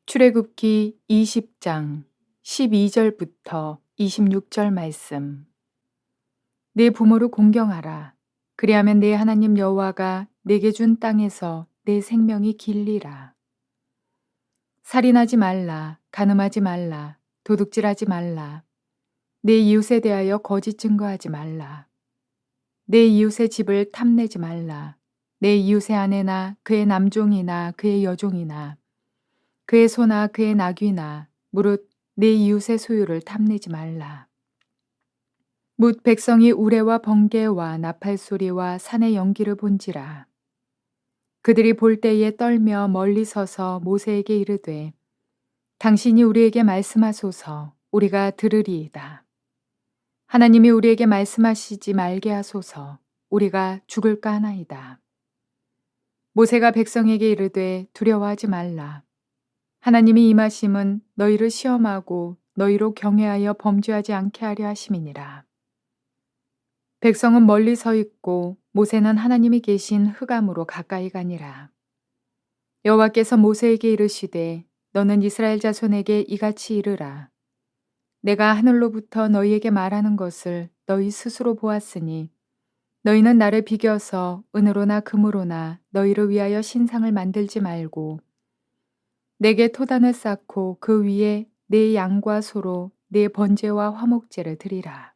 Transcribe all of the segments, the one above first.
출애굽기 20장 12절부터 26절 말씀. 내 부모를 공경하라. 그리하면 내 하나님 여호와가 내게 준 땅에서 내 생명이 길리라. 살인하지 말라. 간음하지 말라. 도둑질하지 말라. 내 이웃에 대하여 거짓 증거하지 말라. 내 이웃의 집을 탐내지 말라. 내 이웃의 아내나 그의 남종이나 그의 여종이나 그의 소나 그의 나귀나 무릇 내 이웃의 소유를 탐내지 말라. 뭇 백성이 우레와 번개와 나팔 소리와 산의 연기를 본지라. 그들이 볼 때에 떨며 멀리 서서 모세에게 이르되 당신이 우리에게 말씀하소서. 우리가 들으리이다. 하나님이 우리에게 말씀하시지 말게 하소서. 우리가 죽을까 하나이다. 모세가 백성에게 이르되 두려워하지 말라. 하나님이 임하심은 너희를 시험하고 너희로 경외하여 범죄하지 않게 하려 하심이니라. 백성은 멀리 서 있고 모세는 하나님이 계신 흑암으로 가까이 가니라. 여호와께서 모세에게 이르시되 너는 이스라엘 자손에게 이같이 이르라. 내가 하늘로부터 너희에게 말하는 것을 너희 스스로 보았으니 너희는 나를 비겨서 은으로나 금으로나 너희를 위하여 신상을 만들지 말고 내게 토단을 쌓고 그 위에 내 양과 소로 내 번제와 화목제를 드리라.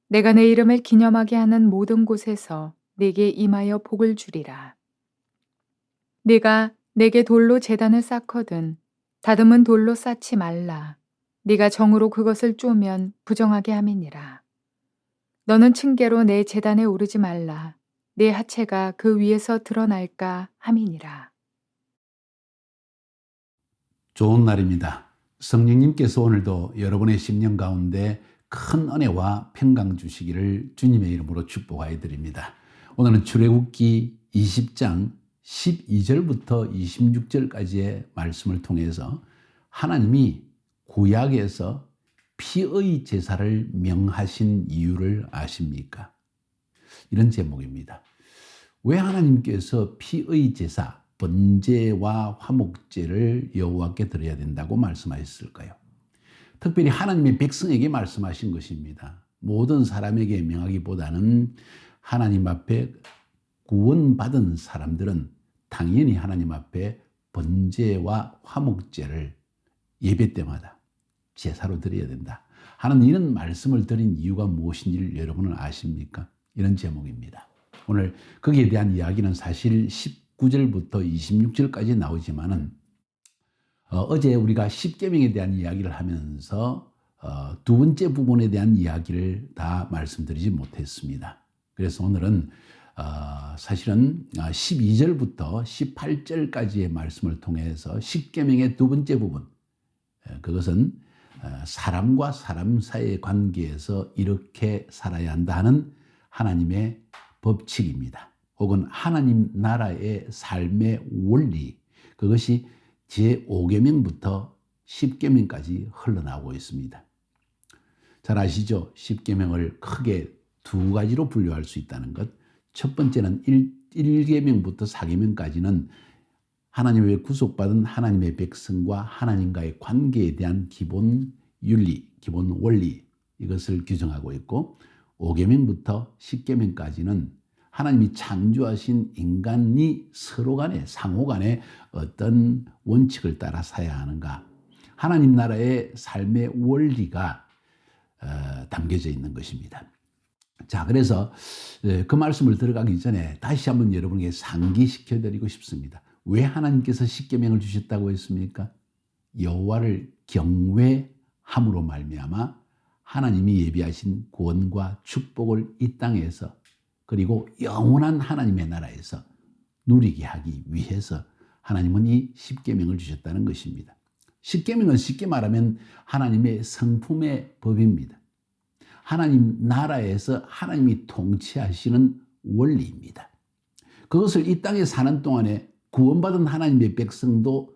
내가 내 이름을 기념하게 하는 모든 곳에서 내게 임하여 복을 주리라. 네가 내게 돌로 제단을 쌓거든 다듬은 돌로 쌓지 말라. 네가 정으로 그것을 쪼면 부정하게 함이니라. 너는 층계로 내 제단에 오르지 말라. 내 하체가 그 위에서 드러날까 함이니라. 좋은 날입니다. 성령님께서 오늘도 여러분의 심령 가운데 큰 은혜와 평강 주시기를 주님의 이름으로 축복하여 드립니다. 오늘은 출애굽기 20장 12절부터 26절까지의 말씀을 통해서 하나님이 구약에서 피의 제사를 명하신 이유를 아십니까? 이런 제목입니다. 왜 하나님께서 피의 제사, 번제와 화목제를 여호와께 드려야 된다고 말씀하셨을까요? 특별히 하나님의 백성에게 말씀하신 것입니다. 모든 사람에게 명하기보다는 하나님 앞에 구원받은 사람들은 당연히 하나님 앞에 번제와 화목제를 예배 때마다 제사로 드려야 된다 하는 이런 말씀을 드린 이유가 무엇인지를 여러분은 아십니까? 이런 제목입니다. 오늘 거기에 대한 이야기는 사실 19절부터 26절까지 나오지만은 어제 우리가 십계명에 대한 이야기를 하면서 두 번째 부분에 대한 이야기를 다 말씀드리지 못했습니다. 그래서 오늘은 사실은 12절부터 18절까지의 말씀을 통해서 십계명의 두 번째 부분, 그것은 사람과 사람 사이의 관계에서 이렇게 살아야 한다 하는 하나님의 법칙입니다. 혹은 하나님 나라의 삶의 원리, 그것이 제5계명부터 10계명까지 흘러나오고 있습니다. 잘 아시죠? 10계명을 크게 두 가지로 분류할 수 있다는 것. 첫 번째는 1계명부터 4계명까지는 하나님의 구속받은 하나님의 백성과 하나님과의 관계에 대한 기본 윤리, 기본 원리, 이것을 규정하고 있고 5계명부터 10계명까지는 하나님이 창조하신 인간이 서로 간에 상호 간에 어떤 원칙을 따라 살아야 하는가, 하나님 나라의 삶의 원리가 담겨져 있는 것입니다. 자, 그래서 그 말씀을 들어가기 전에 다시 한번 여러분에게 상기시켜 드리고 싶습니다. 왜 하나님께서 십계명을 주셨다고 했습니까? 여호와를 경외함으로 말미암아 하나님이 예비하신 구원과 축복을 이 땅에서 그리고 영원한 하나님의 나라에서 누리게 하기 위해서 하나님은 이 십계명을 주셨다는 것입니다. 십계명은 쉽게 말하면 하나님의 성품의 법입니다. 하나님 나라에서 하나님이 통치하시는 원리입니다. 그것을 이 땅에 사는 동안에 구원받은 하나님의 백성도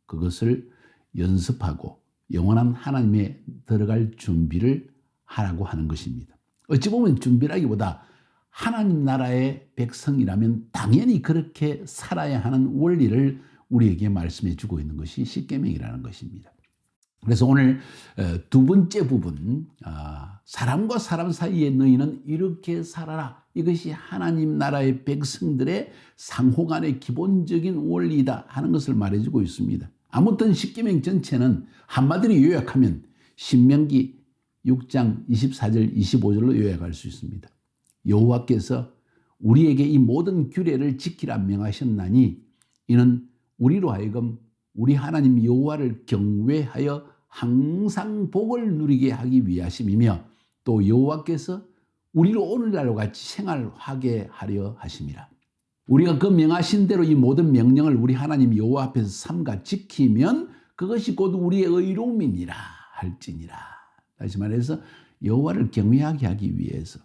그것을 연습하고 영원한 하나님에 들어갈 준비를 하라고 하는 것입니다. 어찌 보면 준비라기보다 하나님 나라의 백성이라면 당연히 그렇게 살아야 하는 원리를 우리에게 말씀해 주고 있는 것이 십계명이라는 것입니다. 그래서 오늘 두 번째 부분, 사람과 사람 사이에 너희는 이렇게 살아라. 이것이 하나님 나라의 백성들의 상호 간의 기본적인 원리다 하는 것을 말해주고 있습니다. 아무튼 십계명 전체는 한마디로 요약하면 신명기 6장 24절 25절로 요약할 수 있습니다. 여호와께서 우리에게 이 모든 규례를 지키라 명하셨나니 이는 우리로 하여금 우리 하나님 여호와를 경외하여 항상 복을 누리게 하기 위하심이며 또 여호와께서 우리로 오늘날과 같이 생활하게 하려 하심이라. 우리가 그 명하신 대로 이 모든 명령을 우리 하나님 여호와 앞에서 삼가 지키면 그것이 곧 우리의 의로움이니라 할지니라. 다시 말해서 여호와를 경외하게 하기 위해서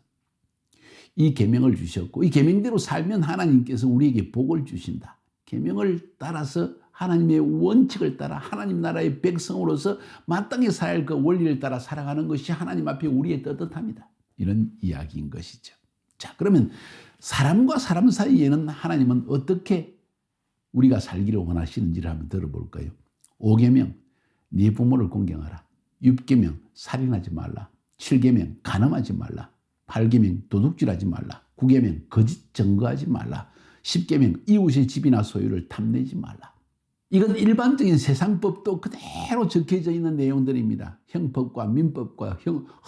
이 계명을 주셨고 이 계명대로 살면 하나님께서 우리에게 복을 주신다. 계명을 따라서 하나님의 원칙을 따라 하나님 나라의 백성으로서 마땅히 살아야 할 그 원리를 따라 살아가는 것이 하나님 앞에 우리의 떳떳함이다. 이런 이야기인 것이죠. 자, 그러면 사람과 사람 사이에는 하나님은 어떻게 우리가 살기를 원하시는지를 한번 들어볼까요? 5계명, 네 부모를 공경하라. 6계명, 살인하지 말라. 7계명, 간음하지 말라. 8계명, 도둑질하지 말라. 9계명, 거짓 증거하지 말라. 10계명, 이웃의 집이나 소유를 탐내지 말라. 이건 일반적인 세상법도 그대로 적혀져 있는 내용들입니다. 형법과 민법과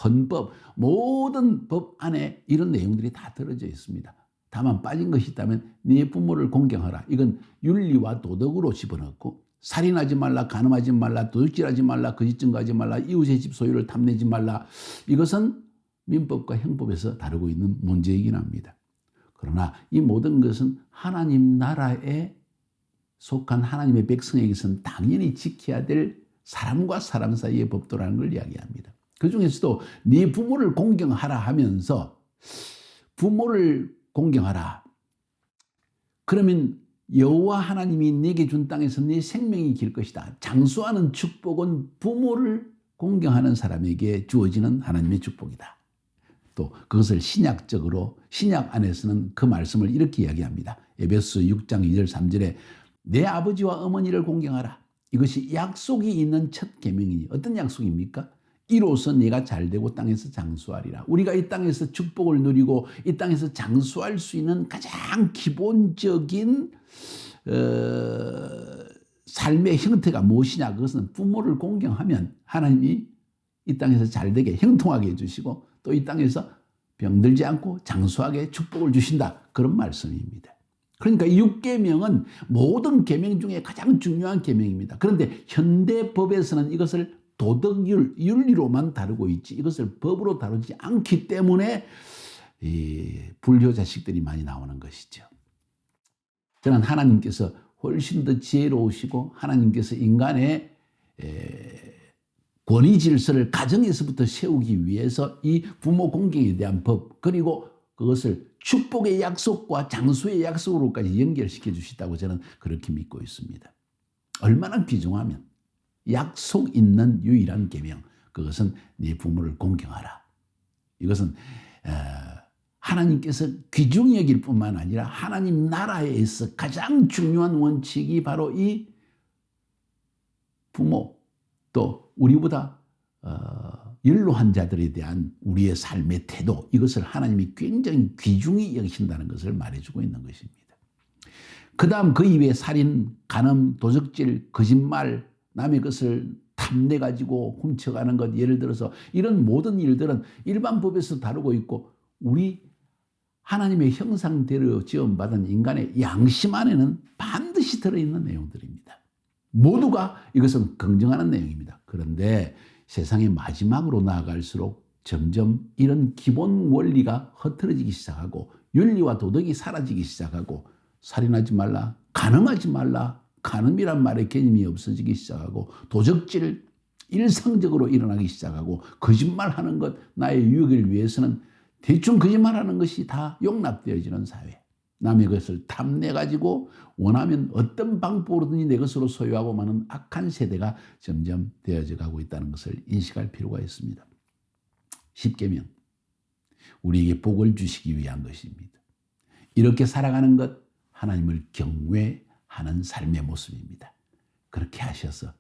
헌법, 모든 법 안에 이런 내용들이 다 들어져 있습니다. 다만 빠진 것이 있다면 네 부모를 공경하라. 이건 윤리와 도덕으로 집어넣고 살인하지 말라, 간음하지 말라, 도둑질하지 말라, 거짓 증거하지 말라, 이웃의 집 소유를 탐내지 말라. 이것은 민법과 형법에서 다루고 있는 문제이긴 합니다. 그러나 이 모든 것은 하나님 나라에 속한 하나님의 백성에게서는 당연히 지켜야 될 사람과 사람 사이의 법도라는 걸 이야기합니다. 그 중에서도 네 부모를 공경하라 하면서 부모를 공경하라. 그러면 여호와 하나님이 내게 준 땅에서 네 생명이 길 것이다. 장수하는 축복은 부모를 공경하는 사람에게 주어지는 하나님의 축복이다. 또 그것을 신약적으로 신약 안에서는 그 말씀을 이렇게 이야기합니다. 에베소 6장 2절 3절에 내 아버지와 어머니를 공경하라. 이것이 약속이 있는 첫 계명이니 어떤 약속입니까? 이로써 네가 잘되고 땅에서 장수하리라. 우리가 이 땅에서 축복을 누리고 이 땅에서 장수할 수 있는 가장 기본적인 삶의 형태가 무엇이냐? 그것은 부모를 공경하면 하나님이 이 땅에서 잘되게 형통하게 해주시고 또 이 땅에서 병들지 않고 장수하게 축복을 주신다. 그런 말씀입니다. 그러니까 이 6계명은 모든 계명 중에 가장 중요한 계명입니다. 그런데 현대법에서는 이것을 윤리로만 다루고 있지 이것을 법으로 다루지 않기 때문에 이 불효 자식들이 많이 나오는 것이죠. 저는 하나님께서 훨씬 더 지혜로우시고 하나님께서 인간의 권위 질서를 가정에서부터 세우기 위해서 이 부모 공경에 대한 법 그리고 그것을 축복의 약속과 장수의 약속으로까지 연결시켜 주시다고 저는 그렇게 믿고 있습니다. 얼마나 귀중하면 약속 있는 유일한 계명 그것은 네 부모를 공경하라. 이것은 하나님께서 귀중히 여길 뿐만 아니라 하나님 나라에서 가장 중요한 원칙이 바로 이 부모 또 우리보다 연로한 자들에 대한 우리의 삶의 태도 이것을 하나님이 굉장히 귀중히 여기신다는 것을 말해주고 있는 것입니다. 그 다음 그 이외에 살인, 간음, 도적질, 거짓말, 남의 것을 탐내가지고 훔쳐가는 것 예를 들어서 이런 모든 일들은 일반 법에서 다루고 있고 우리 하나님의 형상대로 지음받은 인간의 양심 안에는 반드시 들어있는 내용들입니다. 모두가 이것은 긍정하는 내용입니다. 그런데 세상의 마지막으로 나아갈수록 점점 이런 기본 원리가 흐트러지기 시작하고 윤리와 도덕이 사라지기 시작하고 살인하지 말라, 간음하지 말라, 간음이란 말의 개념이 없어지기 시작하고 도적질 일상적으로 일어나기 시작하고 거짓말하는 것 나의 유익을 위해서는 대충 거짓말하는 것이 다 용납되어지는 사회. 남의 것을 탐내가지고 원하면 어떤 방법으로든지 내 것으로 소유하고 마는 악한 세대가 점점 되어져 가고 있다는 것을 인식할 필요가 있습니다. 10계명 우리에게 복을 주시기 위한 것입니다. 이렇게 살아가는 것 하나님을 경외하는 하는 삶의 모습입니다. 그렇게 하셔서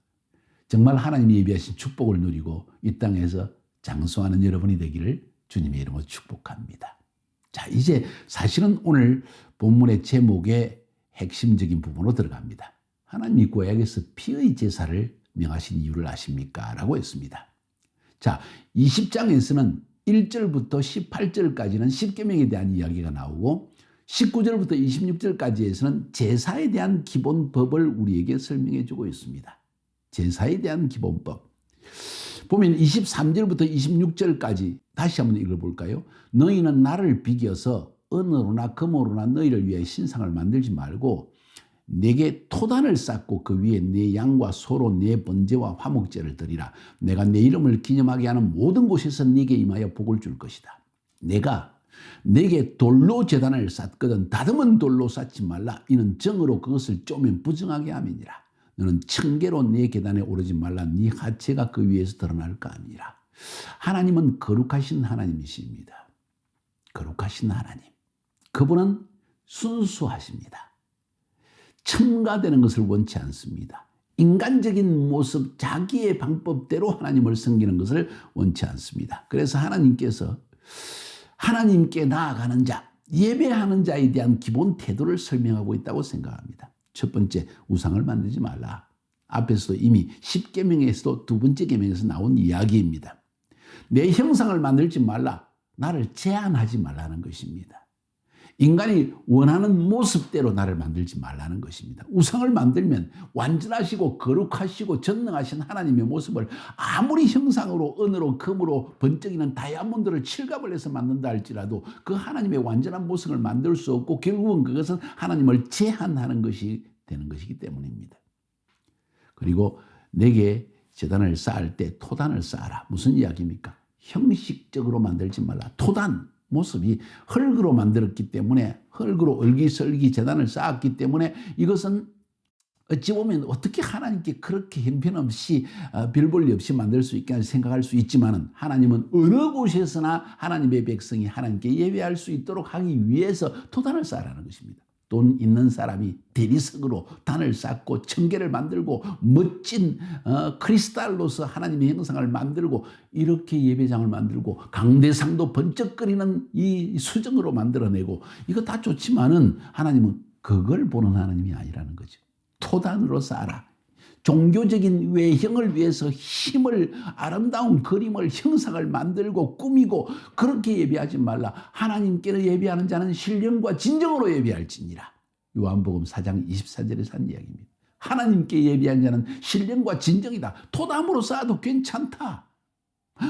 정말 하나님이 예비하신 축복을 누리고 이 땅에서 장수하는 여러분이 되기를 주님의 이름으로 축복합니다. 자, 이제 사실은 오늘 본문의 제목의 핵심적인 부분으로 들어갑니다. 하나님이 구약에서 피의 제사를 명하신 이유를 아십니까? 라고 했습니다. 자, 20장에서는 1절부터 18절까지는 십계명에 대한 이야기가 나오고 19절부터 26절까지에서는 제사에 대한 기본법을 우리에게 설명해 주고 있습니다. 제사에 대한 기본법. 보면 23절부터 26절까지 다시 한번 읽어볼까요? 너희는 나를 비겨서 은으로나 금으로나 너희를 위해 신상을 만들지 말고 내게 토단을 쌓고 그 위에 내 양과 소로 내 번제와 화목제를 드리라. 내가 내 이름을 기념하게 하는 모든 곳에서 네게 임하여 복을 줄 것이다. 내가 내게 돌로 제단을 쌓거든 다듬은 돌로 쌓지 말라. 이는 정으로 그것을 쪼면 부정하게 함이니라. 너는 청계로 네 계단에 오르지 말라. 네 하체가 그 위에서 드러날까 함이라. 하나님은 거룩하신 하나님이십니다. 거룩하신 하나님. 그분은 순수하십니다. 첨가되는 것을 원치 않습니다. 인간적인 모습, 자기의 방법대로 하나님을 섬기는 것을 원치 않습니다. 그래서 하나님께서 하나님께 나아가는 자, 예배하는 자에 대한 기본 태도를 설명하고 있다고 생각합니다. 첫 번째, 우상을 만들지 말라. 앞에서도 이미 10계명에서도 두 번째 계명에서 나온 이야기입니다. 내 형상을 만들지 말라. 나를 제한하지 말라는 것입니다. 인간이 원하는 모습대로 나를 만들지 말라는 것입니다. 우상을 만들면 완전하시고 거룩하시고 전능하신 하나님의 모습을 아무리 형상으로 은으로 금으로 번쩍이는 다이아몬드를 칠갑을 해서 만든다 할지라도 그 하나님의 완전한 모습을 만들 수 없고 결국은 그것은 하나님을 제한하는 것이 되는 것이기 때문입니다. 그리고 내게 제단을 쌓을 때 토단을 쌓아라. 무슨 이야기입니까? 형식적으로 만들지 말라. 토단. 모습이 흙으로 만들었기 때문에 흙으로 얼기설기 제단을 쌓았기 때문에 이것은 어찌 보면 어떻게 하나님께 그렇게 형편없이 별 볼일 없이 만들 수 있게 생각할 수 있지만 하나님은 어느 곳에서나 하나님의 백성이 하나님께 예배할 수 있도록 하기 위해서 토단을 쌓으라는 것입니다. 돈 있는 사람이 대리석으로 단을 쌓고 청계를 만들고 멋진 크리스탈로서 하나님의 형상을 만들고 이렇게 예배장을 만들고 강대상도 번쩍거리는 이 수정으로 만들어내고 이거 다 좋지만은 하나님은 그걸 보는 하나님이 아니라는 거죠. 토단으로 쌓아라. 종교적인 외형을 위해서 힘을 아름다운 그림을 형상을 만들고 꾸미고 그렇게 예배하지 말라. 하나님께로 예배하는 자는 신령과 진정으로 예배할지니라. 요한복음 4장 24절에 한 이야기입니다. 하나님께 예배한 자는 신령과 진정이다. 토담으로 쌓아도 괜찮다.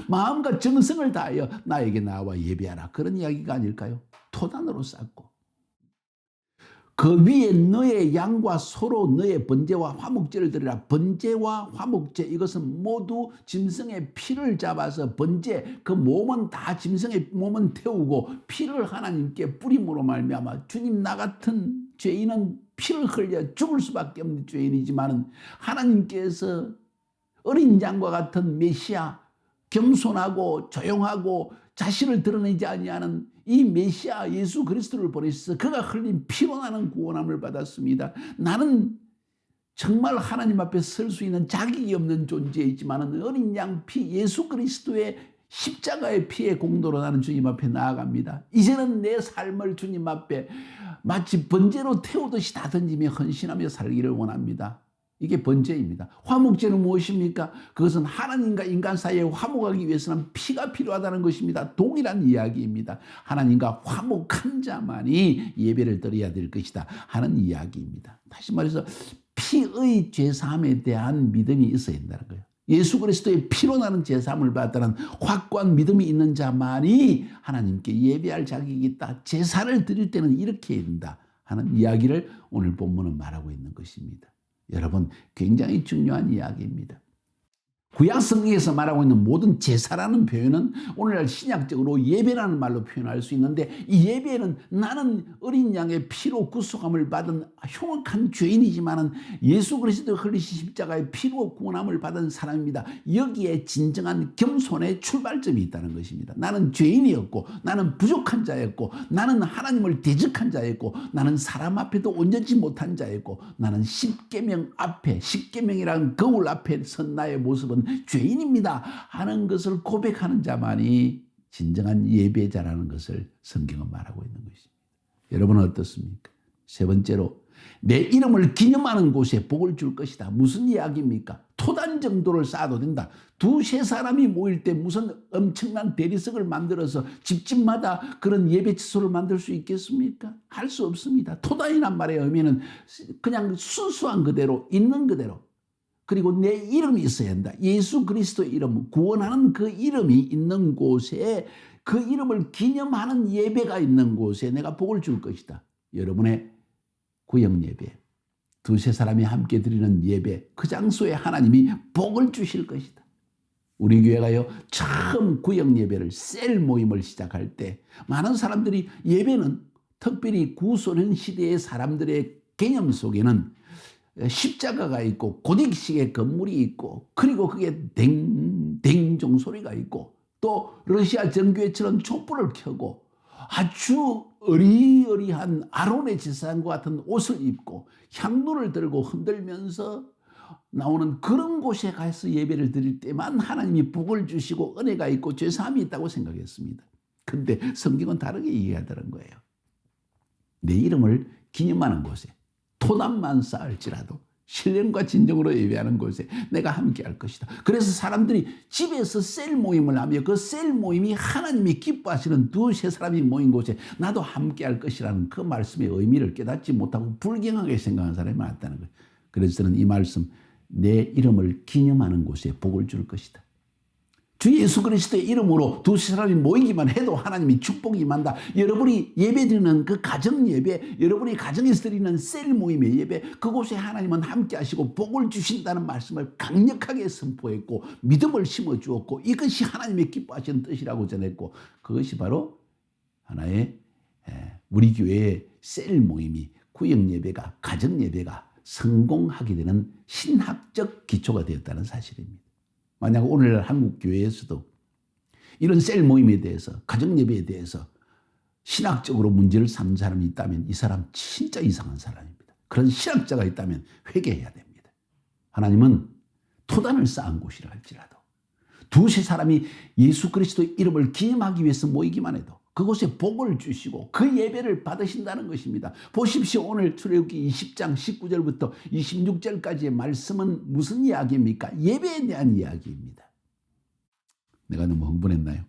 마음과 정성을 다하여 나에게 나와 예배하라. 그런 이야기가 아닐까요? 토단으로 쌓고 그 위에 너의 양과 소로 너의 번제와 화목제를 드리라. 번제와 화목제 이것은 모두 짐승의 피를 잡아서 번제 그 몸은 다 짐승의 몸은 태우고 피를 하나님께 뿌림으로 말미암아 주님 나 같은 죄인은 피를 흘려 죽을 수밖에 없는 죄인이지만 하나님께서 어린 양과 같은 메시아 겸손하고 조용하고 자신을 드러내지 아니하는 이 메시아 예수 그리스도를 보내셔서 그가 흘린 피로 나는 구원함을 받았습니다. 나는 정말 하나님 앞에 설 수 있는 자격이 없는 존재이지만 어린 양 피 예수 그리스도의 십자가의 피의 공로로 나는 주님 앞에 나아갑니다. 이제는 내 삶을 주님 앞에 마치 번제로 태우듯이 다 던지며 헌신하며 살기를 원합니다. 이게 번제입니다. 화목제는 무엇입니까? 그것은 하나님과 인간 사이에 화목하기 위해서는 피가 필요하다는 것입니다. 동일한 이야기입니다. 하나님과 화목한 자만이 예배를 드려야 될 것이다 하는 이야기입니다. 다시 말해서 피의 죄사함에 대한 믿음이 있어야 된다는 거예요. 예수 그리스도의 피로 나는 제사함을 받다는 확고한 믿음이 있는 자만이 하나님께 예배할 자격이 있다. 제사를 드릴 때는 이렇게 해야 된다 하는 이야기를 오늘 본문은 말하고 있는 것입니다. 여러분 굉장히 중요한 이야기입니다. 구약 성경에서 말하고 있는 모든 제사라는 표현은 오늘날 신약적으로 예배라는 말로 표현할 수 있는데, 이 예배는 나는 어린 양의 피로 구속함을 받은 흉악한 죄인이지만은 예수 그리스도 흘리신 십자가의 피로 구원함을 받은 사람입니다. 여기에 진정한 겸손의 출발점이 있다는 것입니다. 나는 죄인이었고, 나는 부족한 자였고, 나는 하나님을 대적한 자였고, 나는 사람 앞에도 온전치 못한 자였고, 나는 십계명 앞에, 십계명이라는 거울 앞에 선 나의 모습은 죄인입니다 하는 것을 고백하는 자만이 진정한 예배자라는 것을 성경은 말하고 있는 것입니다. 여러분은 어떻습니까? 세 번째로, 내 이름을 기념하는 곳에 복을 줄 것이다. 무슨 이야기입니까? 토단 정도를 쌓아도 된다. 두세 사람이 모일 때 무슨 엄청난 대리석을 만들어서 집집마다 그런 예배 취소를 만들 수 있겠습니까? 할 수 없습니다. 토단이란 말의 의미는 그냥 순수한 그대로, 있는 그대로, 그리고 내 이름이 있어야 한다. 예수 그리스도의 이름, 구원하는 그 이름이 있는 곳에, 그 이름을 기념하는 예배가 있는 곳에 내가 복을 줄 것이다. 여러분의 구역 예배, 두세 사람이 함께 드리는 예배, 그 장소에 하나님이 복을 주실 것이다. 우리 교회가요, 처음 구역 예배를, 셀 모임을 시작할 때 많은 사람들이, 예배는 특별히 구소련 시대의 사람들의 개념 속에는 십자가가 있고 고딕식의 건물이 있고, 그리고 그게 댕댕 소리가 있고, 또 러시아 정교회처럼 촛불을 켜고 아주 어리어리한 아론의 제사장과 같은 옷을 입고 향로를 들고 흔들면서 나오는 그런 곳에 가서 예배를 드릴 때만 하나님이 복을 주시고 은혜가 있고 죄사함이 있다고 생각했습니다. 근데 성경은 다르게 이해하더란 거예요. 내 이름을 기념하는 곳에, 토단만 쌓을지라도 신령과 진정으로 예배하는 곳에 내가 함께 할 것이다. 그래서 사람들이 집에서 셀 모임을 하며 그 셀 모임이 하나님이 기뻐하시는 두세 사람이 모인 곳에 나도 함께 할 것이라는 그 말씀의 의미를 깨닫지 못하고 불경하게 생각하는 사람이 많다는 거예요. 그래서 저는 이 말씀, 내 이름을 기념하는 곳에 복을 줄 것이다. 주 예수 그리스도의 이름으로 두세 사람이 모이기만 해도 하나님이 축복이 임한다. 여러분이 예배드리는 그 가정 예배, 여러분이 가정에서 드리는 셀 모임의 예배, 그곳에 하나님은 함께 하시고 복을 주신다는 말씀을 강력하게 선포했고 믿음을 심어주었고, 이것이 하나님의 기뻐하시는 뜻이라고 전했고, 그것이 바로 하나의 우리 교회의 셀 모임이, 구역 예배가, 가정 예배가 성공하게 되는 신학적 기초가 되었다는 사실입니다. 만약 오늘날 한국 교회에서도 이런 셀 모임에 대해서, 가정 예배에 대해서 신학적으로 문제를 삼는 사람이 있다면 이 사람 진짜 이상한 사람입니다. 그런 신학자가 있다면 회개해야 됩니다. 하나님은 토단을 쌓은 곳이라 할지라도 두세 사람이 예수 그리스도의 이름을 기념하기 위해서 모이기만 해도 그곳에 복을 주시고 그 예배를 받으신다는 것입니다. 보십시오. 오늘 출애굽기 20장 19절부터 26절까지의 말씀은 무슨 이야기입니까? 예배에 대한 이야기입니다. 내가 너무 흥분했나요?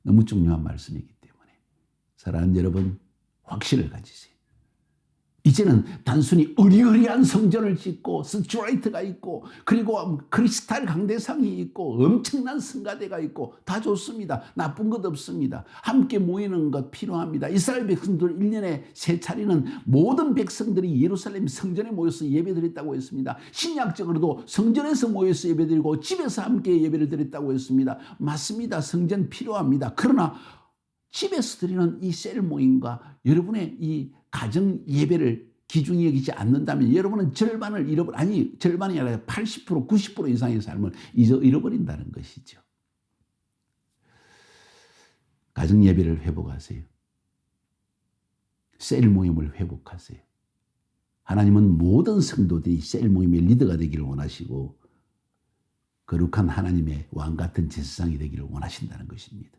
너무 중요한 말씀이기 때문에 사랑하는 여러분, 확신을 가지세요. 이제는 단순히 으리으리한 성전을 짓고 스트라이트가 있고 그리고 크리스탈 강대상이 있고 엄청난 성가대가 있고 다 좋습니다. 나쁜 것 없습니다. 함께 모이는 것 필요합니다. 이스라엘 백성들 1년에 세 차례는 모든 백성들이 예루살렘 성전에 모여서 예배드렸다고 했습니다. 신약적으로도 성전에서 모여서 예배드리고 집에서 함께 예배를 드렸다고 했습니다. 맞습니다. 성전 필요합니다. 그러나 집에서 드리는 이 셀 모임과 여러분의 이 가정 예배를 기중히 여기지 않는다면 여러분은 절반을 절반이 아니라 80%, 90% 이상의 삶을 잃어버린다는 것이죠. 가정 예배를 회복하세요. 셀 모임을 회복하세요. 하나님은 모든 성도들이 셀 모임의 리더가 되기를 원하시고 거룩한 하나님의 왕 같은 제사장이 되기를 원하신다는 것입니다.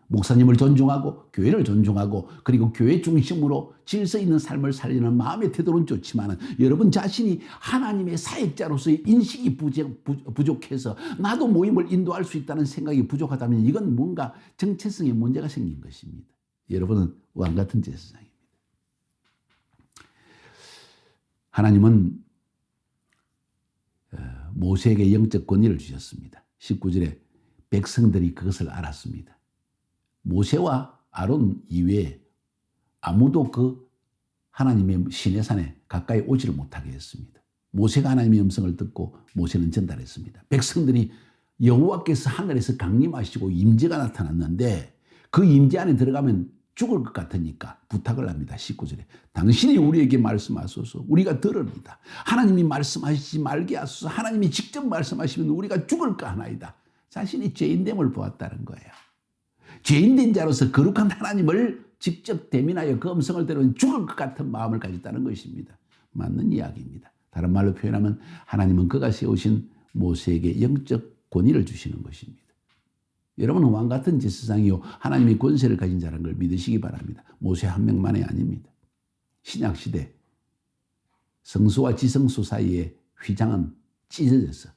목사님을 존중하고 교회를 존중하고 그리고 교회 중심으로 질서 있는 삶을 살리는 마음의 태도는 좋지만 여러분 자신이 하나님의 사역자로서의 인식이 부족해서 나도 모임을 인도할 수 있다는 생각이 부족하다면 이건 뭔가 정체성에 문제가 생긴 것입니다. 여러분은 왕 같은 제사장입니다. 하나님은 모세에게 영적 권위를 주셨습니다. 19절에 백성들이 그것을 알았습니다. 모세와 아론 이외에 아무도 그 하나님의 시내산에 가까이 오지를 못하게 했습니다. 모세가 하나님의 음성을 듣고 모세는 전달했습니다. 백성들이 여호와께서 하늘에서 강림하시고 임재가 나타났는데 그 임재 안에 들어가면 죽을 것 같으니까 부탁을 합니다. 19절에 당신이 우리에게 말씀하소서 우리가 들으리다. 하나님이 말씀하시지 말게 하소서. 하나님이 직접 말씀하시면 우리가 죽을까 하나이다. 자신이 죄인됨을 보았다는 거예요. 죄인된 자로서 거룩한 하나님을 직접 대면하여 그 음성을 들으면 죽을 것 같은 마음을 가졌다는 것입니다. 맞는 이야기입니다. 다른 말로 표현하면 하나님은 그가 세우신 모세에게 영적 권위를 주시는 것입니다. 여러분은 왕 같은 지세상이요 하나님이 권세를 가진 자라는 걸 믿으시기 바랍니다. 모세 한 명만이 아닙니다. 신약시대 성소와 지성소 사이에 휘장은 찢어져서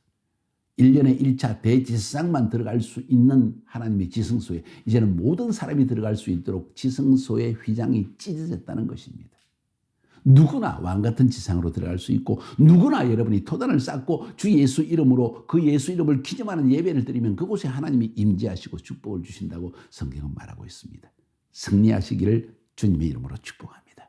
1년에 1차 대지상만 들어갈 수 있는 하나님의 지성소에 이제는 모든 사람이 들어갈 수 있도록 지성소의 휘장이 찢어졌다는 것입니다. 누구나 왕 같은 지상으로 들어갈 수 있고 누구나 여러분이 토단을 쌓고 주 예수 이름으로 그 예수 이름을 기념하는 예배를 드리면 그곳에 하나님이 임재하시고 축복을 주신다고 성경은 말하고 있습니다. 승리하시기를 주님의 이름으로 축복합니다.